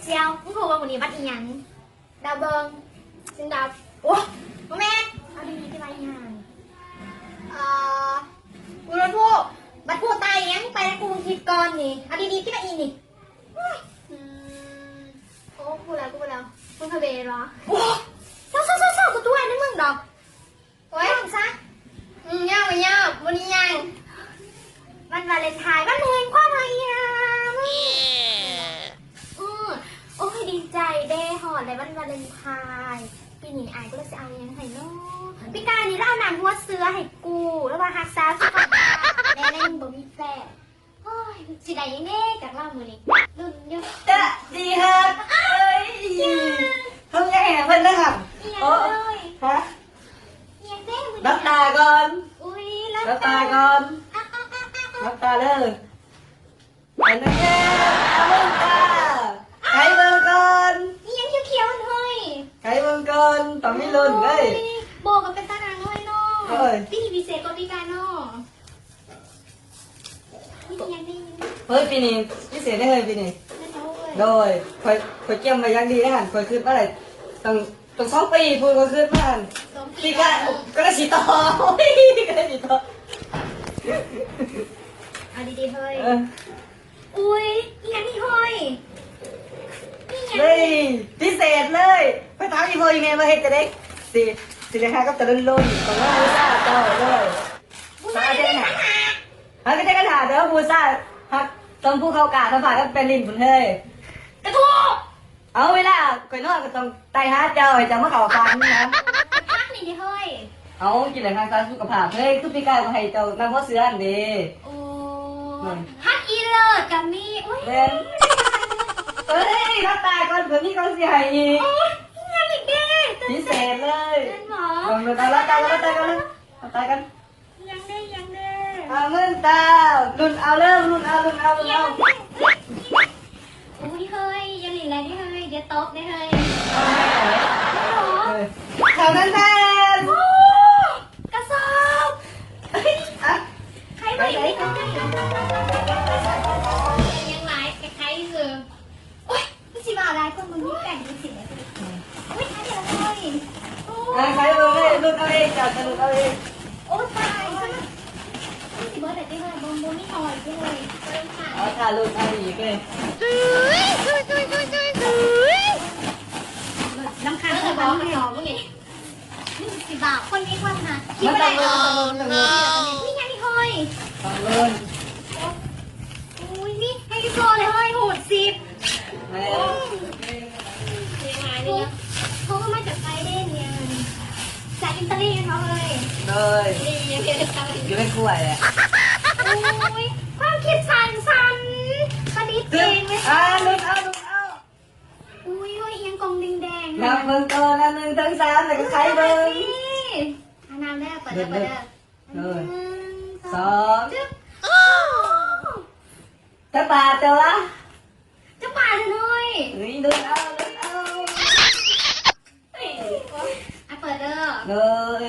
เซียวมึงโทรมาวันนี้บัดอีหยังดาวเบิงซึ่งดาวโอ้พ่อแม่เอาดีๆที่ไปงานกูรถพูบัดพูตายยังไปแล้วกูคิดก่อนนี่เอาดีๆที่ไปอีนี่โอ้กูแล้วมึงทะเบเหรอโอ้เศร้ากูตัวนั่นมึงดอกโอ้ยมึงซะย่างไปย่างวันนี้ย่างวันวาเลนไทน์วันแห่งความพยายามโอ้ยดีใจเด้หอดเลยวันวาเลนไทน์ปีนี้อายก็เลยจะเอายังไงเนาะปีกายนี้เราเอาหนังหัวเสือให้กูแล้วมาฮักซาสุดก่อนแน่ๆมึงบ่มีแฟนโอ้ยสิได้ยังไงจากเล่ามือนี้รุ่นเยอะจะดีครับเอ้ยเพิ่งจะแห่เพิ่นนะครับโอ้ยฮะยังเด้มือรับตาก่อนอุ้ยรับตาก่อนรับตาเลยอันนั้นแค่เอาเบิ่งตาใครเบิ่งก่อนยังเขียวๆเฮ้ยใครเบิ่งก่อนต้องมีลุ้นเลยโบกับเป็นตานางน้อยเนาะพี่พิเศษก็พี่การเนาะนี่ยังได้ยินเฮ้ยปีนี้พิเศษได้เลยปีนี้โดยคอยเกี่ยมมายังดีนะฮะคอยคืนเมื่อไหร่ต้อง2 ปีพูดคอยคืนมาปีก็ได้สีต่อก็ได้สีต่อเอาดีๆเฮ้ยอุ้ยยังนี่เฮ้ยเฮ้ยพิเศษเลยไปถามอีโมอีเมลมาเฮ็ดจะได้สิเลยค่ะก็จะลุ่นของว่าบูซ่าเจ้าเลยบูซ่าเจ้าหน่ะฮักก็จะกระถาเด้อบูซ่าฮักต้องผู้เข้ากาทำผ่านก็เป็นลินผุนเฮ้ยกระทูเอาเวลาก่อยนอนก็ต้องไต่หาเจ้าจะมาเข่าฟันนะพักนี่ดิเฮ้ยเอากินอะไรทางการสุขภาพเฮ้ยทุกปีกายมาให้เจ้านำพ่อเสืออันดีโอ้ฮักอีเลิศกับมี่อุ้ยเฮ้ยรับตายก่อนเผื่อมีก่อนสิให้อีกยังอีกดิพิเศษเลยเป็นหมอลองดูตาละตายกันรับตายกันเลยรับตายกันยังได้เอาเงินตาลุ่นเอาเริ่มลุ่นเอาอุ้ยเฮ้ยยังหลีอะไรดิเฮ้ยเดี๋ยวตบได้เฮ้ยข่าวนั้นแทนกระสอบใครไปไหนกันยังไงใครคือโอ๊ยไม่ใช่ว่าอะไรคนมึงนี่แต่งดูสิเนี่ยโอ๊ยใครเดี๋ยวเลยใครเบอร์เลยลุ่นเอาเองจัดลุ่นเอาเองโอ๊ยตายใช่ไหมไม่ใช่เบอร์แต่ที่เลยบอมไม่ถอยที่เลยเอาถ่ายลุ่นเอาอีกเลยน้ำค้างเลยบอกให้หอมมึงไงสิบ่าวคนนี้ความหาคิดว่าอะไรนี่ยังนี่เฮ้ยต้องลุ่นอุ้ยนี่ให้พี่โปรเลยเฮ้ยโหด10เขาก็มาจากไทยเด่นเนี่ยจากอิตาลีเขาเลยนี่ยังเป็นกล้วยเลยอุ้ยความคิดสั่นคณิตเองไหมลุ่นเอาอุ้ยยังกองแดงนับเบิ้งตัวนะ1 ถึง 3แต่ก็ใครเบิ้งน้ำแรกเปิด1 2จะบาดเจ้าวะจะบาดเลยลุ่นเอาเปิดเด้อเลย